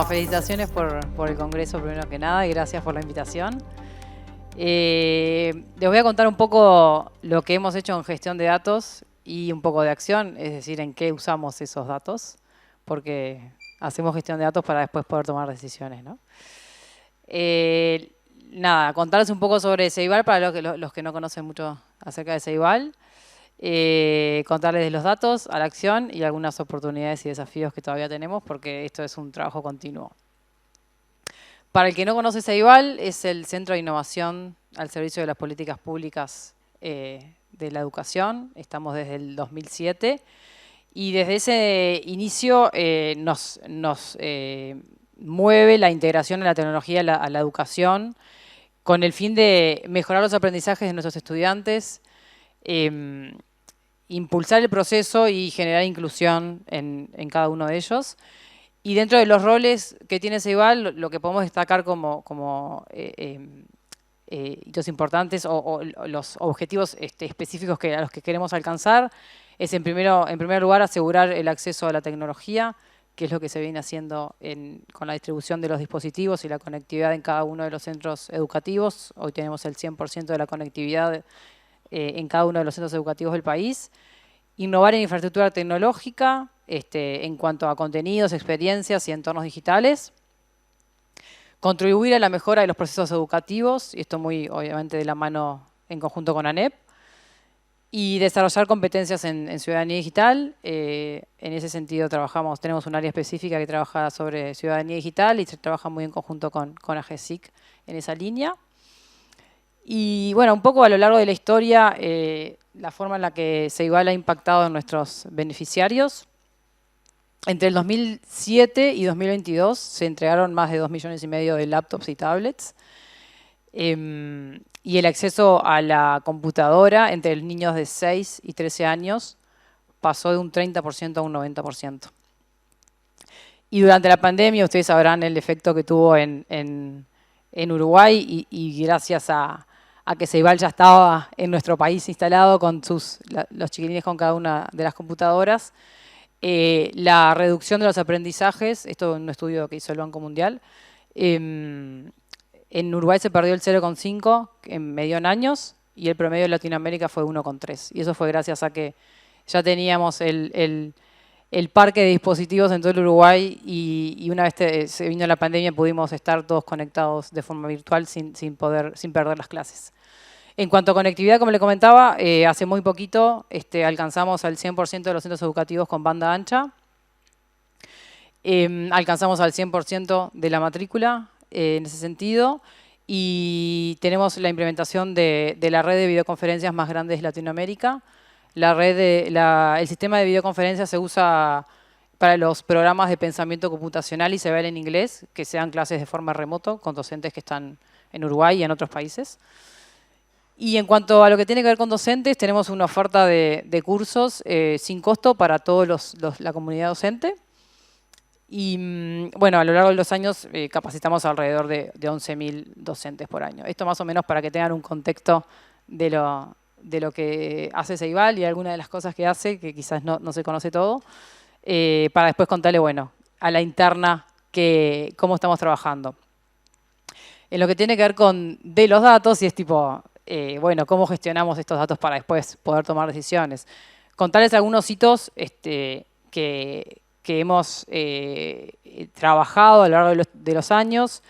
Bueno, felicitaciones por el Congreso primero que nada y gracias por la invitación. Les voy a contar un poco lo que hemos hecho en gestión de datos y un poco de acción, es decir, en qué usamos esos datos, porque hacemos gestión de datos para después poder tomar decisiones, ¿no? Nada, contarles un poco sobre Ceibal para los que no conocen mucho acerca de Ceibal. Contarles de los datos a la acción y algunas oportunidades y desafíos que todavía tenemos, porque esto es un trabajo continuo. Para el que no conoce Ceibal, es el Centro de Innovación al servicio de las políticas públicas de la educación. Estamos desde el 2007 y desde ese inicio nos mueve la integración de la tecnología a la educación con el fin de mejorar los aprendizajes de nuestros estudiantes, impulsar el proceso y generar inclusión en cada uno de ellos. Y dentro de los roles que tiene Ceibal, lo que podemos destacar como hitos importantes o los objetivos específicos a los que queremos alcanzar es, en primer lugar, asegurar el acceso a la tecnología, que es lo que se viene haciendo con la distribución de los dispositivos y la conectividad en cada uno de los centros educativos. Hoy tenemos el 100% de la conectividad en cada uno de los centros educativos del país. Innovar en infraestructura tecnológica, en cuanto a contenidos, experiencias y entornos digitales. Contribuir a la mejora de los procesos educativos, y esto muy obviamente de la mano en conjunto con ANEP. Y desarrollar competencias en ciudadanía digital. En ese sentido tenemos un área específica que trabaja sobre ciudadanía digital y se trabaja muy en conjunto con AGESIC en esa línea. Y bueno, un poco a lo largo de la historia, la forma en la que Ceibal ha impactado en nuestros beneficiarios. Entre el 2007 y 2022 se entregaron más de 2,5 millones de laptops y tablets. Y el acceso a la computadora entre los niños de 6 y 13 años pasó de un 30% a un 90%. Y durante la pandemia, ustedes sabrán el efecto que tuvo en Uruguay y gracias a que Ceibal ya estaba en nuestro país instalado con los chiquilines con cada una de las computadoras, la reducción de los aprendizajes, esto es un estudio que hizo el Banco Mundial, en Uruguay se perdió el 0,5 en medio en años y el promedio de Latinoamérica fue 1,3. Y eso fue gracias a que ya teníamos el parque de dispositivos en todo el Uruguay y una vez se vino la pandemia pudimos estar todos conectados de forma virtual sin perder las clases. En cuanto a conectividad, como le comentaba, hace muy poquito alcanzamos al 100% de los centros educativos con banda ancha. Alcanzamos al 100% de la matrícula en ese sentido y tenemos la implementación de la red de videoconferencias más grande de Latinoamérica. El sistema de videoconferencias se usa para los programas de pensamiento computacional y se ve en inglés, que se dan clases de forma remoto con docentes que están en Uruguay y en otros países. Y en cuanto a lo que tiene que ver con docentes, tenemos una oferta de cursos sin costo para todos la comunidad docente. Y bueno, a lo largo de los años capacitamos alrededor de 11.000 docentes por año. Esto más o menos para que tengan un contexto de lo que hace Ceibal y algunas de las cosas que hace, que quizás no se conoce todo, para después contarle, bueno, a la interna cómo estamos trabajando. En lo que tiene que ver de los datos, y es tipo, bueno, cómo gestionamos estos datos para después poder tomar decisiones. Contarles algunos hitos que hemos trabajado a lo largo de los años.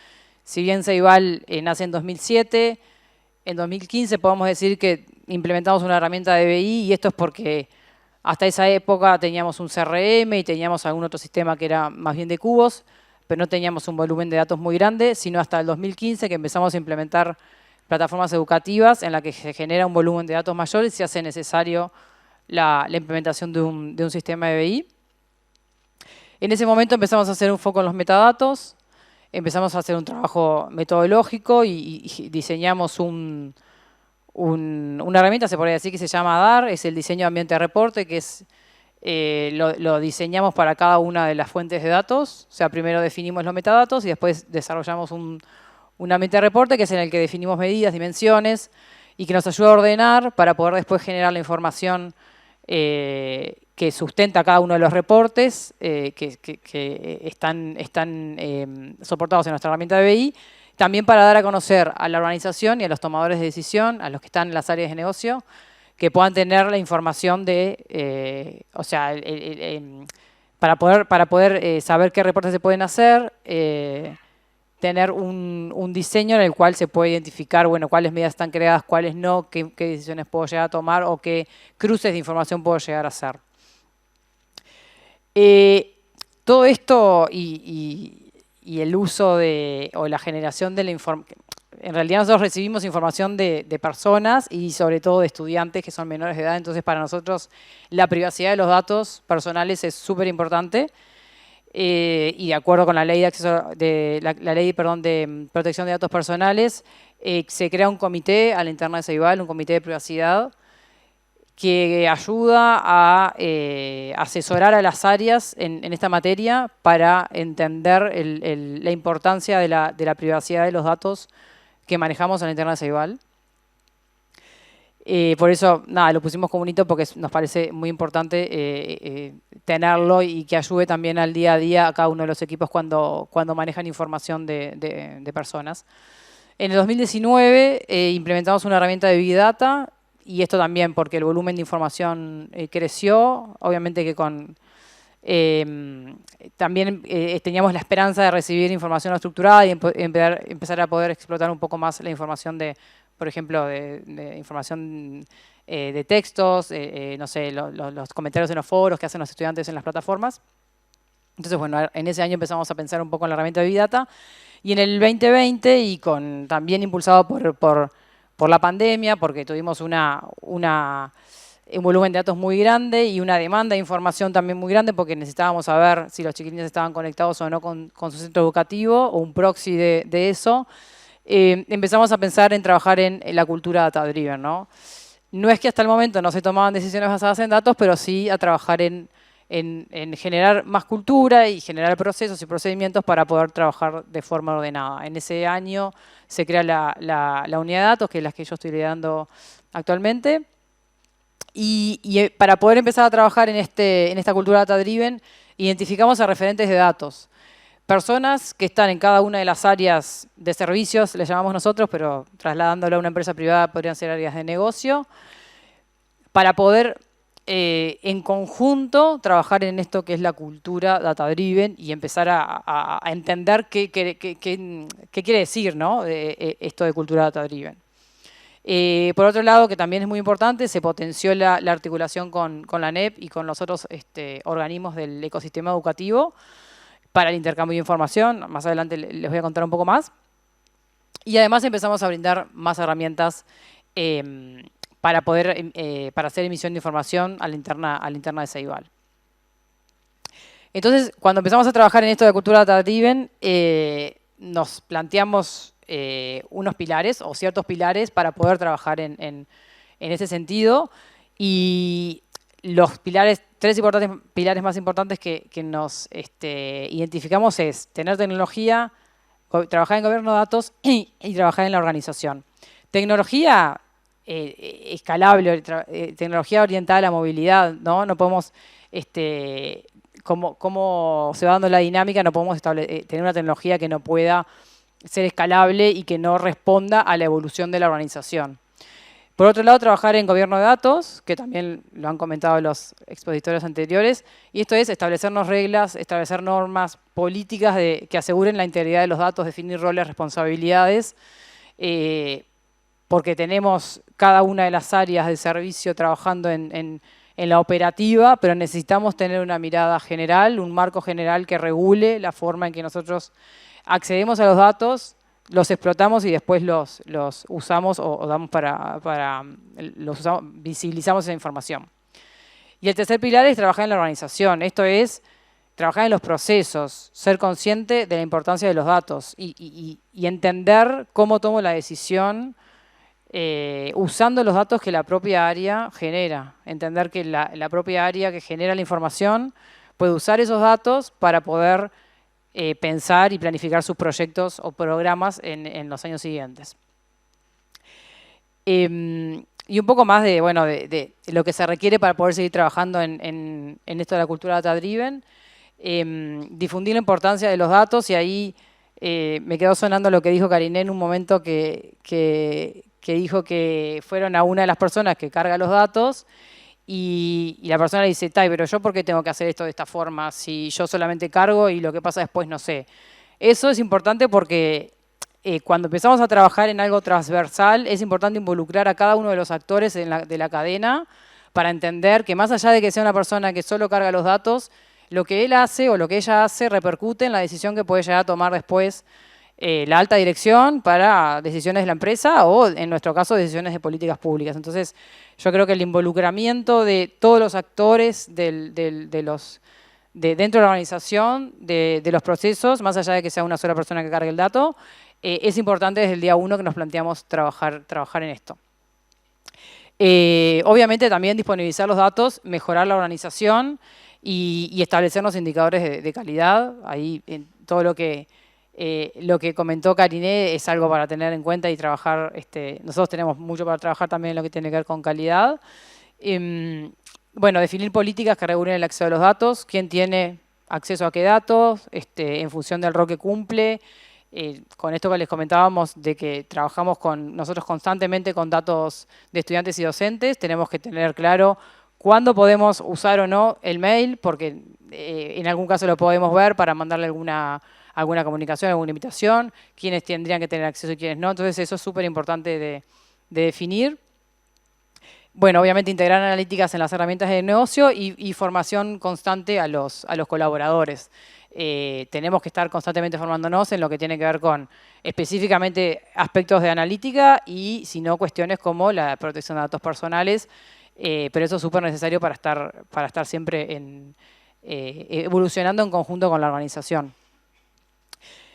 Si bien Ceibal nace en 2007, en 2015 podemos decir que implementamos una herramienta de BI y esto es porque hasta esa época teníamos un CRM y teníamos algún otro sistema que era más bien de cubos, pero no teníamos un volumen de datos muy grande, sino hasta el 2015 que empezamos a implementar plataformas educativas en las que se genera un volumen de datos mayor y se hace necesario la implementación de un sistema de BI. En ese momento empezamos a hacer un foco en los metadatos, empezamos a hacer un trabajo metodológico y diseñamos una herramienta, se podría decir, que se llama DAR, es el diseño de ambiente de reporte, que es lo diseñamos para cada una de las fuentes de datos. O sea, primero definimos los metadatos y después desarrollamos un ambiente de reporte, que es en el que definimos medidas, dimensiones, y que nos ayuda a ordenar para poder después generar la información que sustenta cada uno de los reportes que están soportados en nuestra herramienta de BI, también para dar a conocer a la organización y a los tomadores de decisión, a los que están en las áreas de negocio, que puedan tener la información de, o sea, para poder saber qué reportes se pueden hacer, tener un diseño en el cual se puede identificar, bueno, cuáles medidas están creadas, cuáles no, qué decisiones puedo llegar a tomar o qué cruces de información puedo llegar a hacer. Todo esto y el uso o la generación de la información, en realidad nosotros recibimos información de personas y sobre todo de estudiantes que son menores de edad, entonces para nosotros la privacidad de los datos personales es súper importante. Y de acuerdo con la ley de acceso la ley, perdón, de protección de datos personales, se crea un comité a la interna de Ceibal, un comité de privacidad, que ayuda a asesorar a las áreas en esta materia para entender la importancia de la privacidad de los datos que manejamos en la interna de Ceibal. Por eso, nada, lo pusimos como un hito porque nos parece muy importante tenerlo y que ayude también al día a día a cada uno de los equipos cuando manejan información de personas. En el 2019 implementamos una herramienta de Big Data, y esto también porque el volumen de información creció, obviamente que también teníamos la esperanza de recibir información estructurada y empezar a poder explotar un poco más la información por ejemplo, de información de textos, no sé, los comentarios en los foros que hacen los estudiantes en las plataformas. Entonces, bueno, en ese año empezamos a pensar un poco en la herramienta de Big Data. Y en el 2020, y también impulsado por la pandemia, porque tuvimos un volumen de datos muy grande y una demanda de información también muy grande, porque necesitábamos saber si los chiquilines estaban conectados o no con su centro educativo o un proxy de eso. Empezamos a pensar en trabajar en la cultura data-driven, ¿no? No es que hasta el momento no se tomaban decisiones basadas en datos, pero sí a trabajar en generar más cultura y generar procesos y procedimientos para poder trabajar de forma ordenada. En ese año se crea la unidad de datos, que es la que yo estoy liderando actualmente. Y para poder empezar a trabajar en esta cultura data-driven, identificamos a referentes de datos. Personas que están en cada una de las áreas de servicios, les llamamos nosotros, pero trasladándolo a una empresa privada podrían ser áreas de negocio, para poder en conjunto trabajar en esto que es la cultura data-driven y empezar a entender qué quiere decir, ¿no? Esto de cultura data-driven. Por otro lado, que también es muy importante, se potenció la articulación con la ANEP y con los otros organismos del ecosistema educativo para el intercambio de información. Más adelante les voy a contar un poco más. Y además empezamos a brindar más herramientas para hacer emisión de información a la interna de Ceibal. Entonces, cuando empezamos a trabajar en esto de cultura data-driven, nos planteamos unos pilares o ciertos pilares para poder trabajar en ese sentido. Y los tres pilares más importantes que nos identificamos es tener tecnología, trabajar en gobierno de datos y trabajar en la organización. Tecnología escalable, tecnología orientada a la movilidad, ¿no? No podemos, como se va dando la dinámica, no podemos tener una tecnología que no pueda ser escalable y que no responda a la evolución de la organización. Por otro lado, trabajar en gobierno de datos, que también lo han comentado los expositores anteriores, y esto es establecernos reglas, establecer normas, políticas que aseguren la integridad de los datos, definir roles, responsabilidades, porque tenemos cada una de las áreas de servicio trabajando en la operativa, pero necesitamos tener una mirada general, un marco general que regule la forma en que nosotros accedemos a los datos, los explotamos y después los usamos o damos visibilizamos esa información. Y el tercer pilar es trabajar en la organización. Esto es trabajar en los procesos, ser consciente de la importancia de los datos y entender cómo tomo la decisión usando los datos que la propia área genera. Entender que la propia área que genera la información puede usar esos datos para poder pensar y planificar sus proyectos o programas en los años siguientes. y un poco más de, bueno, de lo que se requiere para poder seguir trabajando en esto de la cultura data-driven. Difundir la importancia de los datos y ahí me quedó sonando lo que dijo Karine en un momento que dijo que fueron a una de las personas que carga los datos y la persona le dice, Tai, pero yo ¿por qué tengo que hacer esto de esta forma? Si yo solamente cargo y lo que pasa después no sé. Eso es importante porque cuando empezamos a trabajar en algo transversal es importante involucrar a cada uno de los actores de la cadena para entender que más allá de que sea una persona que solo carga los datos, lo que él hace o lo que ella hace repercute en la decisión que puede llegar a tomar después la alta dirección para decisiones de la empresa o, en nuestro caso, decisiones de políticas públicas. Entonces, yo creo que el involucramiento de todos los actores dentro de la organización, de los procesos, más allá de que sea una sola persona que cargue el dato, es importante desde el día 1 que nos planteamos trabajar en esto. Obviamente también disponibilizar los datos, mejorar la organización y establecernos indicadores de calidad. Ahí en todo lo que comentó Karine es algo para tener en cuenta y trabajar. Nosotros tenemos mucho para trabajar también en lo que tiene que ver con calidad. Bueno, definir políticas que regulen el acceso a los datos, quién tiene acceso a qué datos, en función del rol que cumple. Con esto que les comentábamos de que trabajamos nosotros constantemente con datos de estudiantes y docentes, tenemos que tener claro cuándo podemos usar o no el mail, porque en algún caso lo podemos ver para mandarle alguna comunicación, alguna invitación, quiénes tendrían que tener acceso y quiénes no. Entonces eso es súper importante de definir. Bueno, obviamente integrar analíticas en las herramientas de negocio y formación constante a los colaboradores. Tenemos que estar constantemente formándonos en lo que tiene que ver con específicamente aspectos de analítica y si no cuestiones como la protección de datos personales, pero eso es súper necesario para estar siempre evolucionando en conjunto con la organización.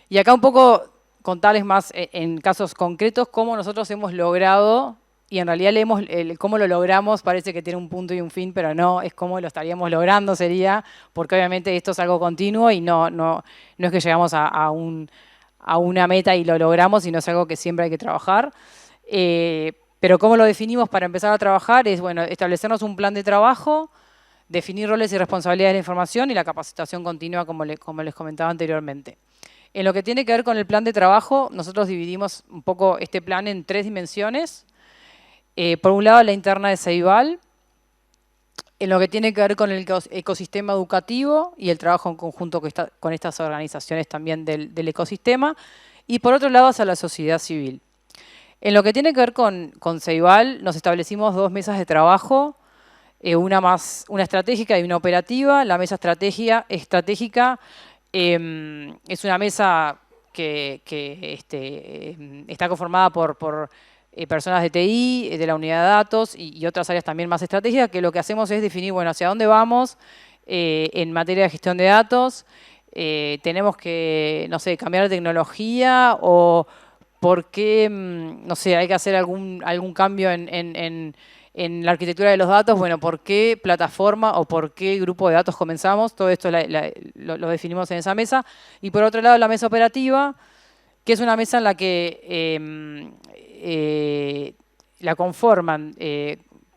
Y acá un poco contarles más en casos concretos cómo nosotros hemos logrado, y en realidad leemos cómo lo logramos, parece que tiene un punto y un fin, pero no, es cómo lo estaríamos logrando sería, porque obviamente esto es algo continuo y no es que llegamos a una meta y lo logramos, sino es algo que siempre hay que trabajar. Pero cómo lo definimos para empezar a trabajar es, bueno, establecernos un plan de trabajo, definir roles y responsabilidades de la información y la capacitación continua, como les comentaba anteriormente. En lo que tiene que ver con el plan de trabajo, nosotros dividimos un poco este plan en 3 dimensiones. Por un lado, la interna de Ceibal, en lo que tiene que ver con el ecosistema educativo y el trabajo en conjunto con estas organizaciones también del ecosistema, y por otro lado, hacia la sociedad civil. En lo que tiene que ver con Ceibal, nos establecimos 2 mesas de trabajo, una estratégica y una operativa. La mesa estratégica es una mesa que está conformada por personas de TI, de la unidad de datos y otras áreas también más estratégicas, que lo que hacemos es definir, bueno, hacia dónde vamos en materia de gestión de datos. Tenemos que, no sé, cambiar de tecnología o por qué, no sé, hay que hacer algún cambio en la arquitectura de los datos. Bueno, por qué plataforma o por qué grupo de datos comenzamos. Todo esto lo definimos en esa mesa. Y por otro lado, la mesa operativa, que es una mesa en la que la conforman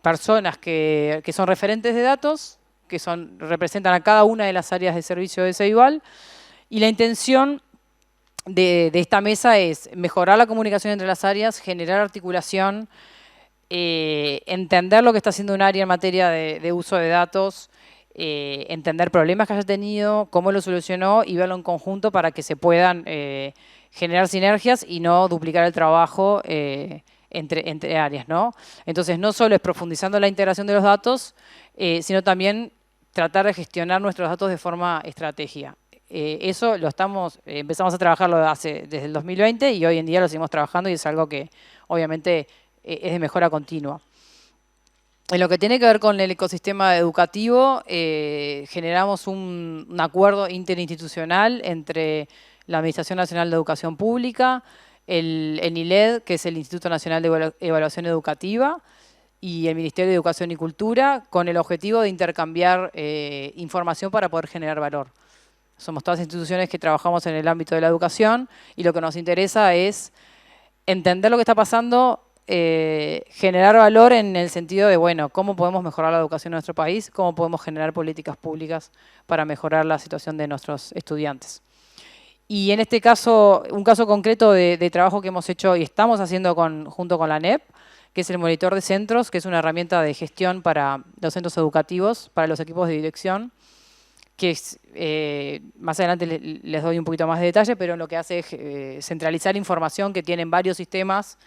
personas que son referentes de datos, que representan a cada una de las áreas de servicio de Ceibal, y la intención de esta mesa es mejorar la comunicación entre las áreas, generar articulación, entender lo que está haciendo un área en materia de uso de datos, entender problemas que haya tenido, cómo lo solucionó y verlo en conjunto para que se puedan generar sinergias y no duplicar el trabajo entre áreas, ¿no? Entonces, no solo es profundizando la integración de los datos, sino también tratar de gestionar nuestros datos de forma estratégica. Eso empezamos a trabajarlo desde el 2020 y hoy en día lo seguimos trabajando y es algo que obviamente es de mejora continua. En lo que tiene que ver con el ecosistema educativo, generamos un acuerdo interinstitucional entre la Administración Nacional de Educación Pública, el INED, que es el Instituto Nacional de Evaluación Educativa, y el Ministerio de Educación y Cultura, con el objetivo de intercambiar información para poder generar valor. Somos todas instituciones que trabajamos en el ámbito de la educación y lo que nos interesa es entender lo que está pasando generar valor en el sentido de, bueno, cómo podemos mejorar la educación en nuestro país, cómo podemos generar políticas públicas para mejorar la situación de nuestros estudiantes. Y en este caso, un caso concreto de trabajo que hemos hecho y estamos haciendo junto con la ANEP, que es el monitor de centros, que es una herramienta de gestión para los centros educativos, para los equipos de dirección, que es, más adelante les doy un poquito más de detalle, pero lo que hace es centralizar información que tienen varios sistemas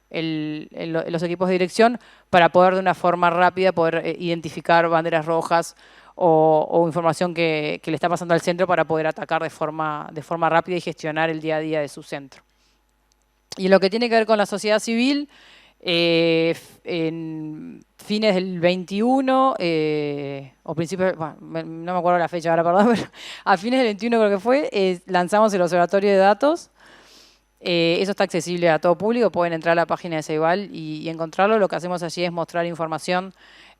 en los equipos de dirección para poder de una forma rápida poder identificar banderas rojas o información que le está pasando al centro para poder atacar de forma rápida y gestionar el día a día de su centro. Y en lo que tiene que ver con la sociedad civil, en fines del 21, o principios, bueno, no me acuerdo la fecha ahora, perdón, pero a fines del 21 creo que fue, lanzamos el Observatorio de Datos. Eso está accesible a todo público, pueden entrar a la página de Ceibal y encontrarlo. Lo que hacemos allí es mostrar información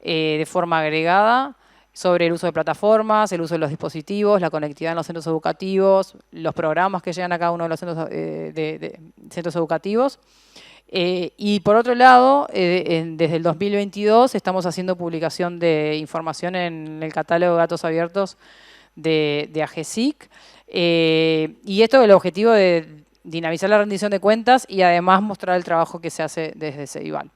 de forma agregada sobre el uso de plataformas, el uso de los dispositivos, la conectividad en los centros educativos, los programas que llegan a cada uno de los centros, centros educativos. Y por otro lado, desde el 2022 estamos haciendo publicación de información en el catálogo de datos abiertos de AGESIC. Y esto es el objetivo de dinamizar la rendición de cuentas y además mostrar el trabajo que se hace desde Ceibal.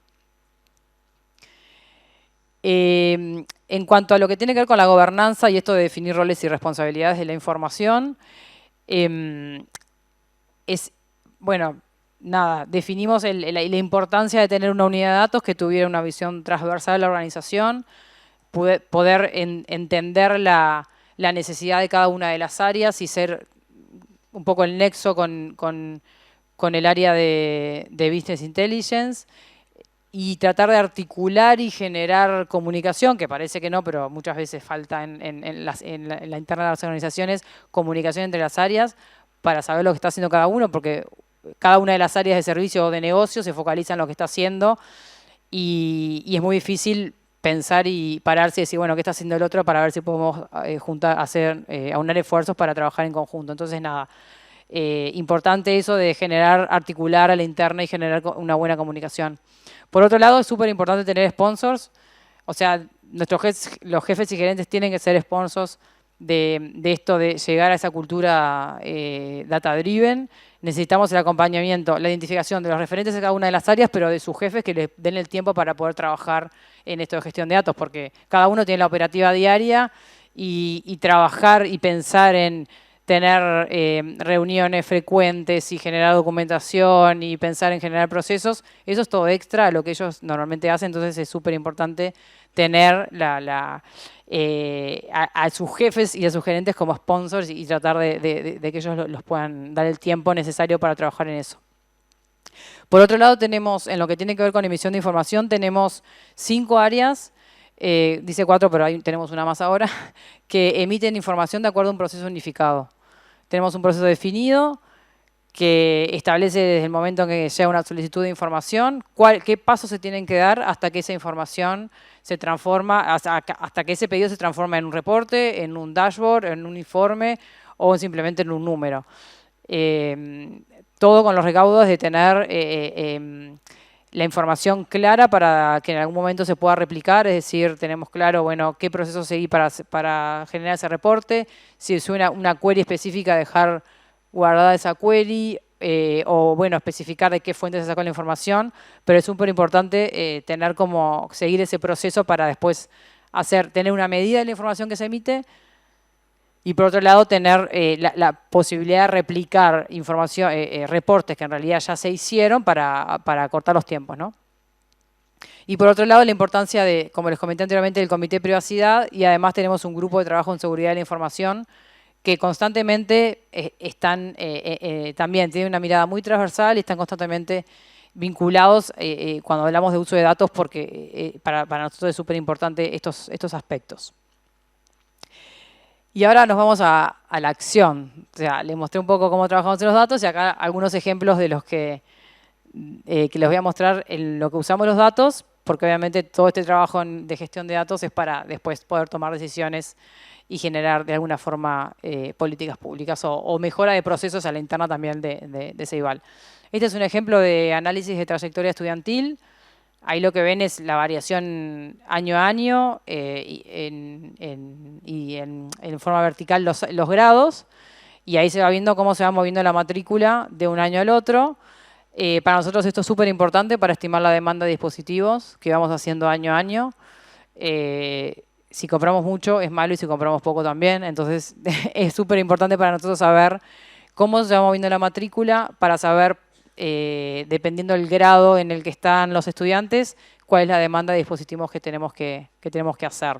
En cuanto a lo que tiene que ver con la gobernanza y esto de definir roles y responsabilidades de la información, bueno, nada, definimos la importancia de tener una unidad de datos que tuviera una visión transversal de la organización, poder entender la necesidad de cada una de las áreas y ser un poco el nexo con el área de Business Intelligence, y tratar de articular y generar comunicación, que parece que no, pero muchas veces falta en la interna de las organizaciones, comunicación entre las áreas para saber lo que está haciendo cada uno, porque cada una de las áreas de servicio o de negocio se focaliza en lo que está haciendo y es muy difícil pensar y pararse y decir, bueno, ¿qué está haciendo el otro? Para ver si podemos aunar esfuerzos para trabajar en conjunto. Entonces, nada, importante eso de articular a la interna y generar una buena comunicación. Por otro lado, es súper importante tener sponsors, o sea, los jefes y gerentes tienen que ser sponsors de esto de llegar a esa cultura data-driven. Necesitamos el acompañamiento, la identificación de los referentes de cada una de las áreas, pero de sus jefes que les den el tiempo para poder trabajar en esto de gestión de datos, porque cada uno tiene la operativa diaria y trabajar y pensar en tener reuniones frecuentes y generar documentación y pensar en generar procesos, eso es todo extra a lo que ellos normalmente hacen, entonces es súper importante tener a sus jefes y a sus gerentes como sponsors y tratar de que ellos los puedan dar el tiempo necesario para trabajar en eso. Por otro lado, tenemos, en lo que tiene que ver con emisión de información, tenemos 5 áreas, dice 4, pero ahí tenemos una más ahora, que emiten información de acuerdo a un proceso unificado. Tenemos un proceso definido que establece desde el momento en que llega una solicitud de información, qué pasos se tienen que dar hasta que esa información se transforma, hasta que ese pedido se transforma en un reporte, en un dashboard, en un informe o simplemente en un número. Todo con los recaudos de tener la información clara para que en algún momento se pueda replicar, es decir, tenemos claro, bueno, qué proceso seguir para generar ese reporte, si es una query específica, dejar guardada esa query, o bueno, especificar de qué fuente se sacó la información, pero es súper importante seguir ese proceso para después tener una medida de la información que se emite, y por otro lado tener la posibilidad de replicar información, reportes que en realidad ya se hicieron para cortar los tiempos, ¿no? Y por otro lado la importancia como les comenté anteriormente, del comité de privacidad, y además tenemos un grupo de trabajo en seguridad de la información que constantemente también tienen una mirada muy transversal y están constantemente vinculados cuando hablamos de uso de datos, porque para nosotros es súper importante estos aspectos. Y ahora nos vamos a la acción. O sea, les mostré un poco cómo trabajamos en los datos y acá algunos ejemplos de los que les voy a mostrar en lo que usamos los datos, porque obviamente todo este trabajo de gestión de datos es para después poder tomar decisiones y generar de alguna forma políticas públicas o mejora de procesos a la interna también de Ceibal. Este es un ejemplo de análisis de trayectoria estudiantil. Ahí lo que ven es la variación año a año y en forma vertical los grados. Y ahí se va viendo cómo se va moviendo la matrícula de un año al otro. Para nosotros esto es súper importante para estimar la demanda de dispositivos que vamos haciendo año a año. Si compramos mucho es malo y si compramos poco también. Entonces es súper importante para nosotros saber cómo se va moviendo la matrícula para saber, dependiendo del grado en el que están los estudiantes, cuál es la demanda de dispositivos que tenemos que hacer.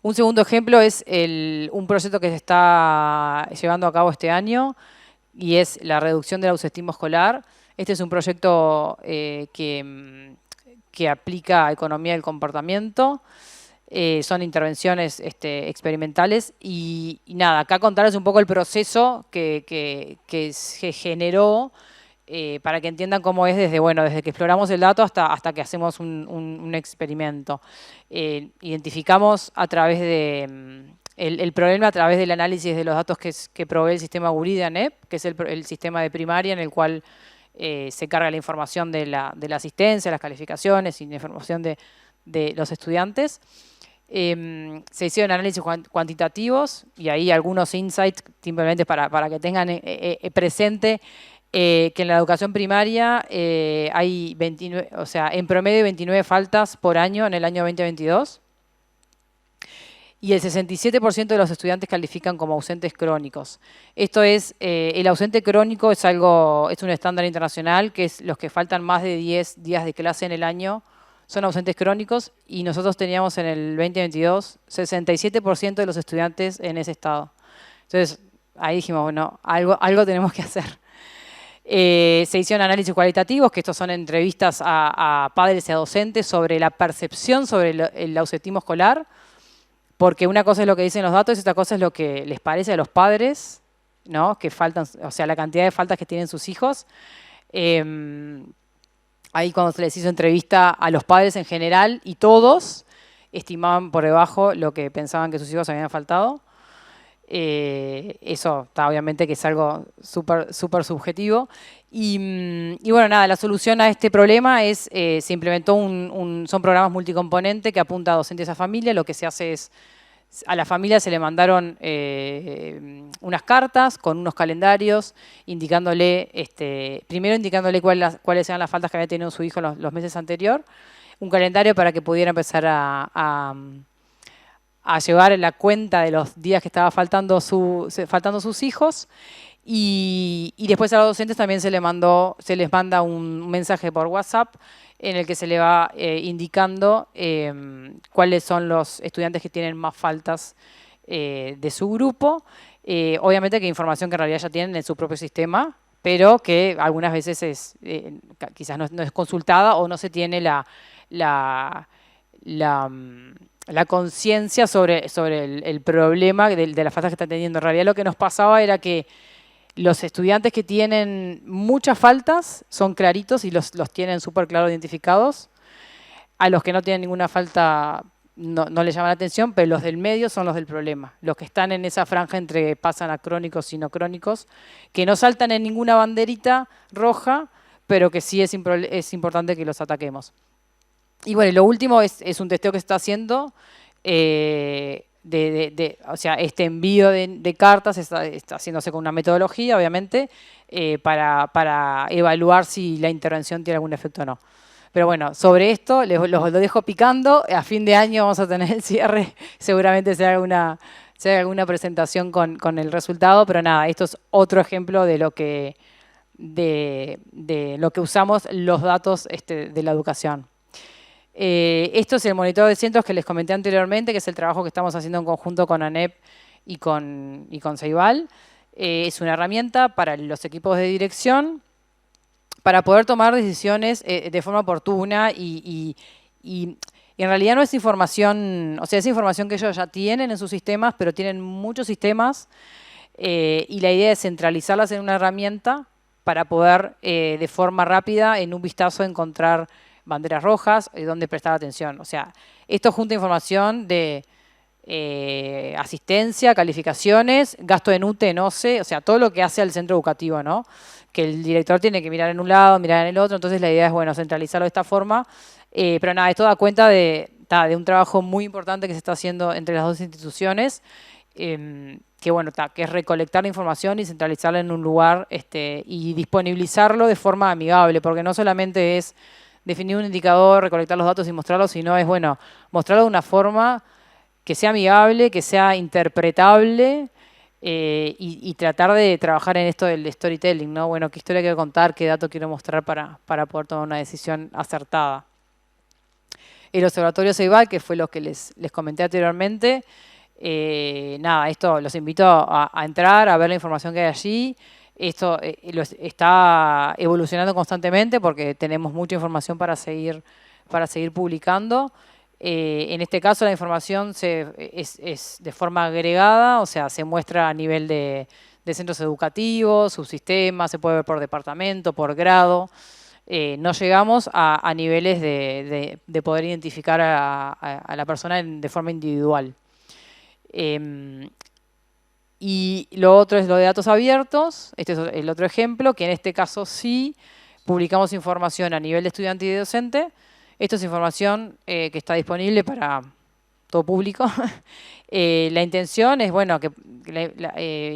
Un segundo ejemplo es un proyecto que se está llevando a cabo este año y es la reducción del ausentismo escolar. Este es un proyecto que aplica economía del comportamiento. Son intervenciones experimentales y nada, acá contarles un poco el proceso que se generó para que entiendan cómo es desde que exploramos el dato hasta que hacemos un experimento. Identificamos a través de el problema a través del análisis de los datos que provee el sistema GURI de ANEP, que es el sistema de primaria en el cual se carga la información de la asistencia, las calificaciones y la información de los estudiantes. Se hicieron análisis cuantitativos y ahí algunos insights simplemente para que tengan presente que en la educación primaria hay 29, o sea, en promedio 29 faltas por año en el año 2022 y el 67% de los estudiantes califican como ausentes crónicos. Esto es, el ausente crónico es un estándar internacional, que es los que faltan más de 10 días de clase en el año, son ausentes crónicos, y nosotros teníamos en el 2022 67% de los estudiantes en ese estado. Entonces, ahí dijimos, bueno, algo tenemos que hacer. Se hicieron análisis cualitativos, que estos son entrevistas a padres y a docentes sobre la percepción sobre el ausentismo escolar, porque una cosa es lo que dicen los datos y otra cosa es lo que les parece a los padres, ¿no? Que faltan, o sea, la cantidad de faltas que tienen sus hijos. Ahí cuando se les hizo entrevista a los padres en general y todos estimaban por debajo lo que pensaban que sus hijos habían faltado. Eso está obviamente que es algo súper subjetivo. Y bueno, nada, la solución a este problema es, se implementó son programas multicomponentes que apunta a docentes a familia. Lo que se hace es, a la familia se le mandaron unas cartas con unos calendarios, primero indicándole cuáles eran las faltas que había tenido su hijo los meses anteriores, un calendario para que pudiera empezar a llevar la cuenta de los días que estaba faltando sus hijos. Y después a los docentes también se les manda un mensaje por WhatsApp en el que se le va indicando cuáles son los estudiantes que tienen más faltas de su grupo. Obviamente que información que en realidad ya tienen en su propio sistema, pero que algunas veces quizás no es consultada o no se tiene la conciencia sobre el problema de las faltas que están teniendo. En realidad lo que nos pasaba era que los estudiantes que tienen muchas faltas son claritos y los tienen súper claro identificados. A los que no tienen ninguna falta no les llama la atención, pero los del medio son los del problema. Los que están en esa franja entre pasan a crónicos y no crónicos, que no saltan en ninguna banderita roja, pero que sí es importante que los ataquemos. Y bueno, lo último es un testeo que se está haciendo, o sea, este envío de cartas está haciéndose con una metodología, obviamente, para evaluar si la intervención tiene algún efecto o no. Pero bueno, sobre esto lo dejo picando. A fin de año vamos a tener el cierre, seguramente se haga alguna presentación con el resultado, pero nada, esto es otro ejemplo de lo que usamos los datos de la educación. Esto es el monitoreo de centros que les comenté anteriormente, que es el trabajo que estamos haciendo en conjunto con ANEP y con Ceibal. Es una herramienta para los equipos de dirección para poder tomar decisiones de forma oportuna y en realidad no es información, o sea, es información que ellos ya tienen en sus sistemas, pero tienen muchos sistemas y la idea es centralizarlas en una herramienta para poder de forma rápida, en un vistazo, encontrar banderas rojas y dónde prestar atención. O sea, esto junta información de asistencia, calificaciones, gasto en UTE, en OCE, o sea, todo lo que hace al centro educativo, ¿no? Que el director tiene que mirar en un lado, mirar en el otro, entonces la idea es, bueno, centralizarlo de esta forma, pero nada, esto da cuenta de un trabajo muy importante que se está haciendo entre las dos instituciones, que bueno, que es recolectar la información y centralizarla en un lugar y disponibilizarlo de forma amigable, porque no solamente es definir un indicador, recolectar los datos y mostrarlos, sino es, bueno, mostrarlo de una forma que sea amigable, que sea interpretable y tratar de trabajar en esto del storytelling, ¿no? Bueno, qué historia quiero contar, qué dato quiero mostrar para poder tomar una decisión acertada. El Observatorio Ceibal, que fue lo que les comenté anteriormente, nada, esto los invito a entrar, a ver la información que hay allí. Esto está evolucionando constantemente porque tenemos mucha información para seguir publicando. En este caso la información es de forma agregada, o sea, se muestra a nivel de centros educativos, subsistemas, se puede ver por departamento, por grado. No llegamos a niveles de poder identificar a la persona de forma individual. Y lo otro es lo de datos abiertos. Este es el otro ejemplo, que en este caso sí publicamos información a nivel de estudiante y de docente. Esto es información que está disponible para todo público. La intención es, bueno, que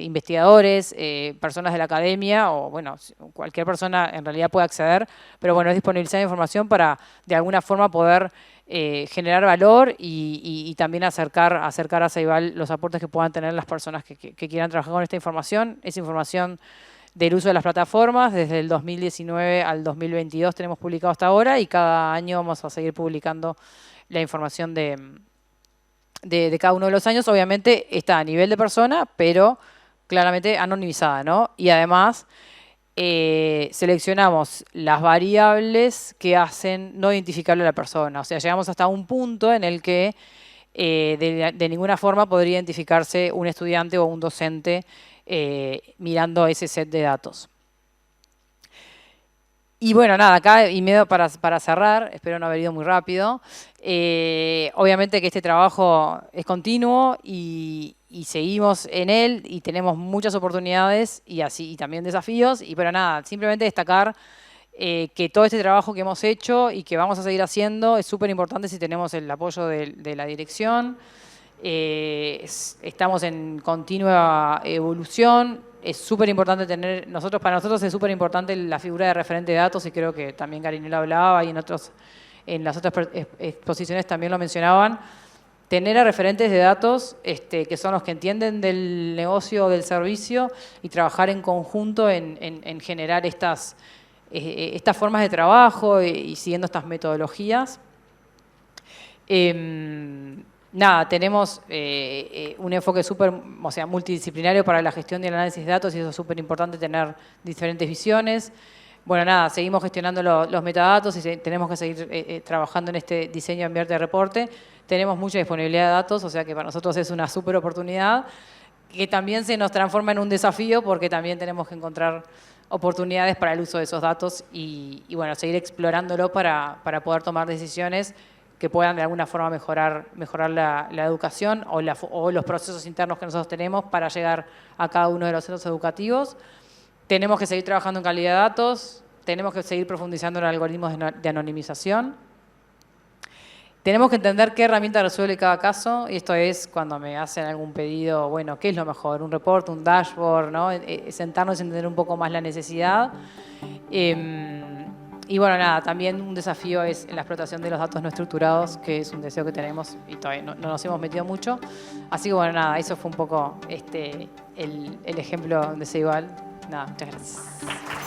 investigadores, personas de la academia o, bueno, cualquier persona en realidad pueda acceder, pero bueno, es disponibilizar información para de alguna forma poder generar valor y también acercar a Ceibal los aportes que puedan tener las personas que quieran trabajar con esta información. Es información del uso de las plataformas, desde el 2019 al 2022 tenemos publicado hasta ahora y cada año vamos a seguir publicando la información de cada uno de los años. Obviamente está a nivel de persona, pero claramente anonimizada, ¿no? Y además seleccionamos las variables que hacen no identificable a la persona. O sea, llegamos hasta un punto en el que de ninguna forma podría identificarse un estudiante o un docente mirando ese set de datos. Y bueno, nada, acá y medio para cerrar, espero no haber ido muy rápido. Obviamente que este trabajo es continuo y seguimos en él y tenemos muchas oportunidades y también desafíos. Pero nada, simplemente destacar que todo este trabajo que hemos hecho y que vamos a seguir haciendo es súper importante si tenemos el apoyo de la dirección. Estamos en continua evolución. Es súper importante tener, para nosotros es súper importante la figura de referente de datos y creo que también Garinela hablaba y en las otras exposiciones también lo mencionaban. Tener a referentes de datos que son los que entienden del negocio o del servicio y trabajar en conjunto en generar estas formas de trabajo y siguiendo estas metodologías. Nada, tenemos un enfoque multidisciplinario para la gestión y el análisis de datos y eso es súper importante tener diferentes visiones. Bueno, nada, seguimos gestionando los metadatos y tenemos que seguir trabajando en este diseño ambiente de reporte. Tenemos mucha disponibilidad de datos, o sea que para nosotros es una súper oportunidad que también se nos transforma en un desafío porque también tenemos que encontrar oportunidades para el uso de esos datos y bueno, seguir explorándolo para poder tomar decisiones que puedan de alguna forma mejorar la educación o los procesos internos que nosotros tenemos para llegar a cada uno de los centros educativos. Tenemos que seguir trabajando en calidad de datos, tenemos que seguir profundizando en algoritmos de anonimización. Tenemos que entender qué herramienta resuelve cada caso, y esto es cuando me hacen algún pedido, bueno, ¿qué es lo mejor? Un reporte, un dashboard, ¿no? Sentarnos y entender un poco más la necesidad. Y bueno, nada, también un desafío es la explotación de los datos no estructurados, que es un deseo que tenemos y todavía no nos hemos metido mucho. Así que bueno, nada, eso fue un poco el ejemplo de Ceibal. Nada, muchas gracias.